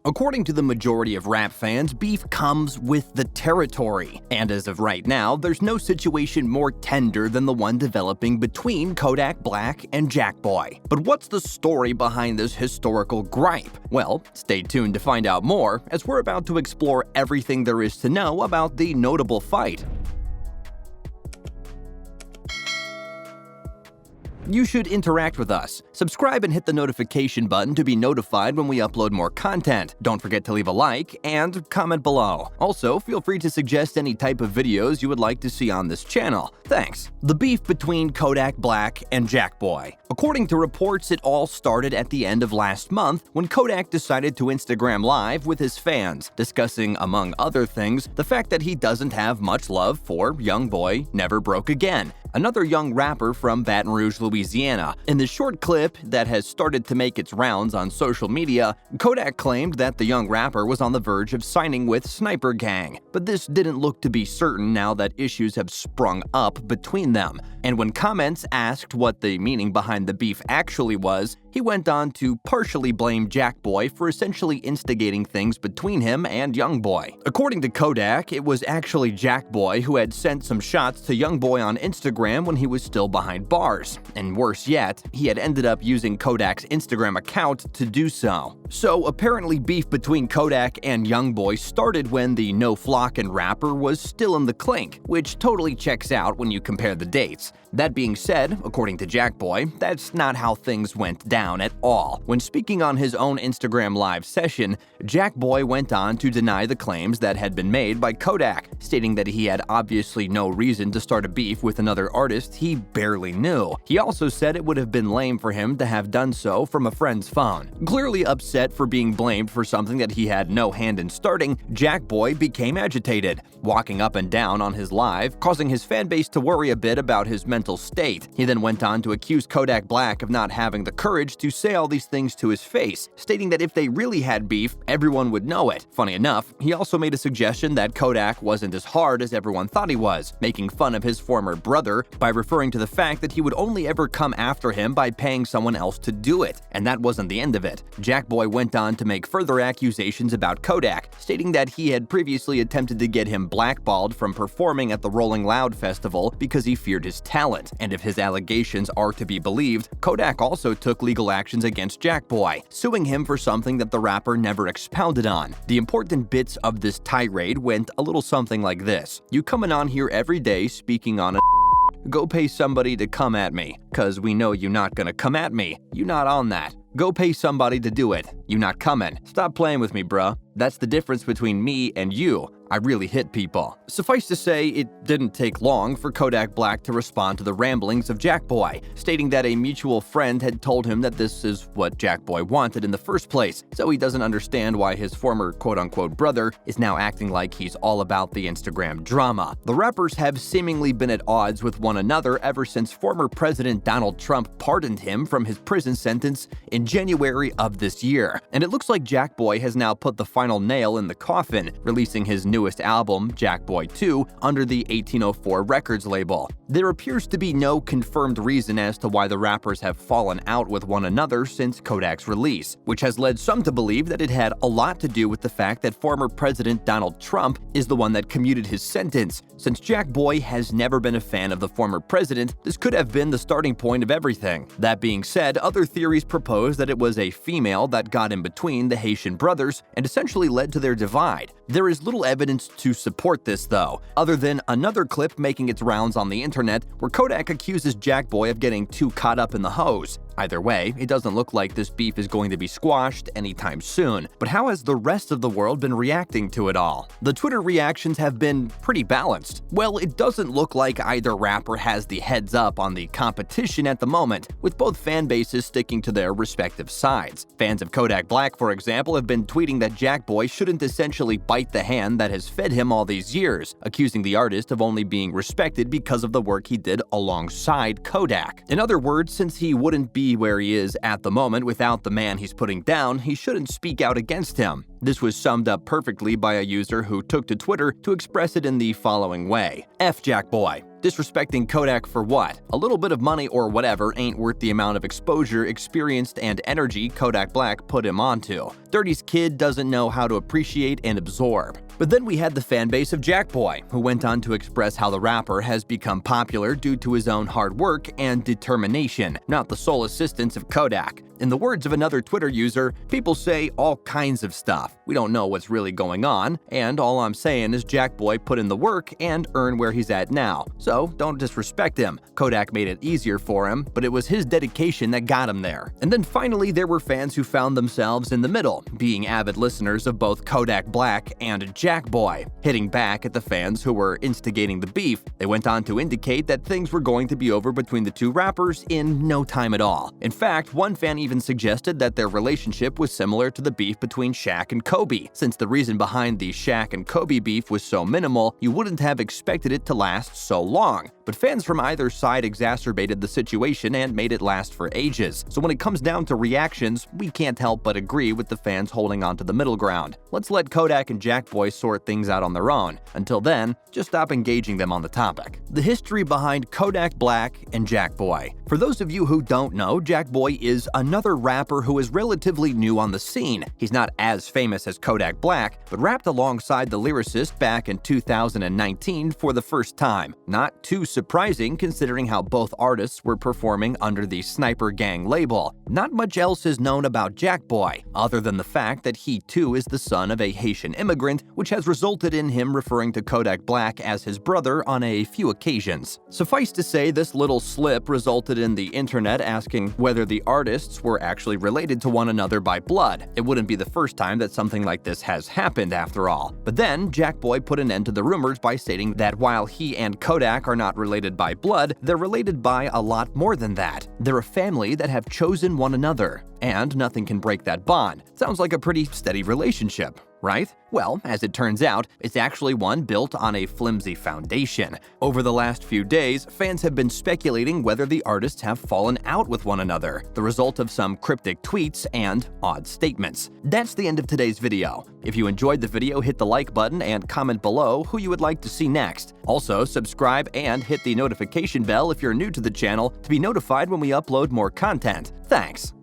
According to the majority of rap fans, beef comes with the territory. And as of right now, there's no situation more tender than the one developing between Kodak Black and Jackboy. But what's the story behind this historical gripe? Well, stay tuned to find out more, as we're about to explore everything there is to know about the notable fight. You should interact with us. Subscribe and hit the notification button to be notified when we upload more content. Don't forget to leave a like and comment below. Also, feel free to suggest any type of videos you would like to see on this channel. Thanks. The beef between Kodak Black and Jackboy. According to reports, it all started at the end of last month when Kodak decided to Instagram Live with his fans, discussing, among other things, the fact that he doesn't have much love for young boy Never Broke Again, another young rapper from Baton Rouge, Louisiana. In the short clip that has started to make its rounds on social media, Kodak claimed that the young rapper was on the verge of signing with Sniper Gang, but this didn't look to be certain now that issues have sprung up between them. And when comments asked what the meaning behind the beef actually was, he went on to partially blame Jackboy for essentially instigating things between him and Youngboy. According to Kodak, it was actually Jackboy who had sent some shots to Youngboy on Instagram when he was still behind bars. And worse yet, he had ended up using Kodak's Instagram account to do so. So apparently beef between Kodak and Youngboy started when the No Flockin' rapper was still in the clink, which totally checks out when you compare the dates. That being said, according to Jackboy, that's not how things went down at all. When speaking on his own Instagram Live session, Jackboy went on to deny the claims that had been made by Kodak, stating that he had obviously no reason to start a beef with another artist he barely knew. He also said it would have been lame for him to have done so from a friend's phone. Clearly upset for being blamed for something that he had no hand in starting, Jackboy became agitated, walking up and down on his live, causing his fanbase to worry a bit about his mental state. He then went on to accuse Kodak Black of not having the courage to say all these things to his face, stating that if they really had beef, everyone would know it. Funny enough, he also made a suggestion that Kodak wasn't as hard as everyone thought he was, making fun of his former brother by referring to the fact that he would only ever come after him by paying someone else to do it. And that wasn't the end of it. Jackboy went on to make further accusations about Kodak, stating that he had previously attempted to get him blackballed from performing at the Rolling Loud festival because he feared his talent. And if his allegations are to be believed, Kodak also took legal actions against Jackboy, suing him for something that the rapper never expounded on. The important bits of this tirade went a little something like this. You coming on here every day speaking on a go pay somebody to come at me, cause we know you not gonna come at me. You not on that. Go pay somebody to do it. You not coming. Stop playing with me, bruh. That's the difference between me and you. I really hit people. Suffice to say, it didn't take long for Kodak Black to respond to the ramblings of Jackboy, stating that a mutual friend had told him that this is what Jackboy wanted in the first place, so he doesn't understand why his former quote-unquote brother is now acting like he's all about the Instagram drama. The rappers have seemingly been at odds with one another ever since former President Donald Trump pardoned him from his prison sentence in January of this year. And it looks like Jackboy has now put the final nail in the coffin, releasing his newest album, Jackboy 2, under the 1804 Records label. There appears to be no confirmed reason as to why the rappers have fallen out with one another since Kodak's release, which has led some to believe that it had a lot to do with the fact that former President Donald Trump is the one that commuted his sentence. Since Jackboy has never been a fan of the former president, this could have been the starting point of everything. That being said, other theories propose that it was a female that got in between the Haitian brothers and essentially led to their divide. There is little evidence to support this, though, other than another clip making its rounds on the internet where Kodak accuses Jackboy of getting too caught up in the hose. Either way, it doesn't look like this beef is going to be squashed anytime soon. But how has the rest of the world been reacting to it all? The Twitter reactions have been pretty balanced. Well, it doesn't look like either rapper has the heads up on the competition at the moment, with both fan bases sticking to their respective sides. Fans of Kodak Black, for example, have been tweeting that Jackboy shouldn't essentially bite the hand that has fed him all these years, accusing the artist of only being respected because of the work he did alongside Kodak. In other words, since he wouldn't be where he is at the moment without the man he's putting down, he shouldn't speak out against him. This was summed up perfectly by a user who took to Twitter to express it in the following way. F Jackboy. Disrespecting Kodak for what? A little bit of money or whatever ain't worth the amount of exposure, experience, and energy Kodak Black put him onto. 30's kid doesn't know how to appreciate and absorb. But then we had the fanbase of Jackboy, who went on to express how the rapper has become popular due to his own hard work and determination, not the sole assistance of Kodak. In the words of another Twitter user, people say all kinds of stuff. We don't know what's really going on, and all I'm saying is Jackboy put in the work and earned where he's at now. So don't disrespect him. Kodak made it easier for him, but it was his dedication that got him there. And then finally, there were fans who found themselves in the middle, being avid listeners of both Kodak Black and Jackboy. Hitting back at the fans who were instigating the beef, they went on to indicate that things were going to be over between the two rappers in no time at all. In fact, one fan even suggested that their relationship was similar to the beef between Shaq and Kobe. Since the reason behind the Shaq and Kobe beef was so minimal, you wouldn't have expected it to last so long. But fans from either side exacerbated the situation and made it last for ages. So when it comes down to reactions, we can't help but agree with the fans holding on to the middle ground. Let's let Kodak and Jackboy sort things out on their own. Until then, just stop engaging them on the topic. The history behind Kodak Black and Jackboy. For those of you who don't know, Jackboy is another rapper who is relatively new on the scene. He's not as famous as Kodak Black, but rapped alongside the lyricist back in 2019 for the first time. Not too surprising considering how both artists were performing under the Sniper Gang label. Not much else is known about Jackboy, other than the fact that he too is the son of a Haitian immigrant, which has resulted in him referring to Kodak Black as his brother on a few occasions. Suffice to say, this little slip resulted in the internet asking whether the artists were actually related to one another by blood. It wouldn't be the first time that something like this has happened after all. But then, Jackboy put an end to the rumors by stating that while he and Kodak are not related by blood, they're related by a lot more than that. They're a family that have chosen one another, and nothing can break that bond. Sounds like a pretty steady relationship, right? Well, as it turns out, it's actually one built on a flimsy foundation. Over the last few days, fans have been speculating whether the artists have fallen out with one another, the result of some cryptic tweets and odd statements. That's the end of today's video. If you enjoyed the video, hit the like button and comment below who you would like to see next. Also, subscribe and hit the notification bell if you're new to the channel to be notified when we upload more content. Thanks!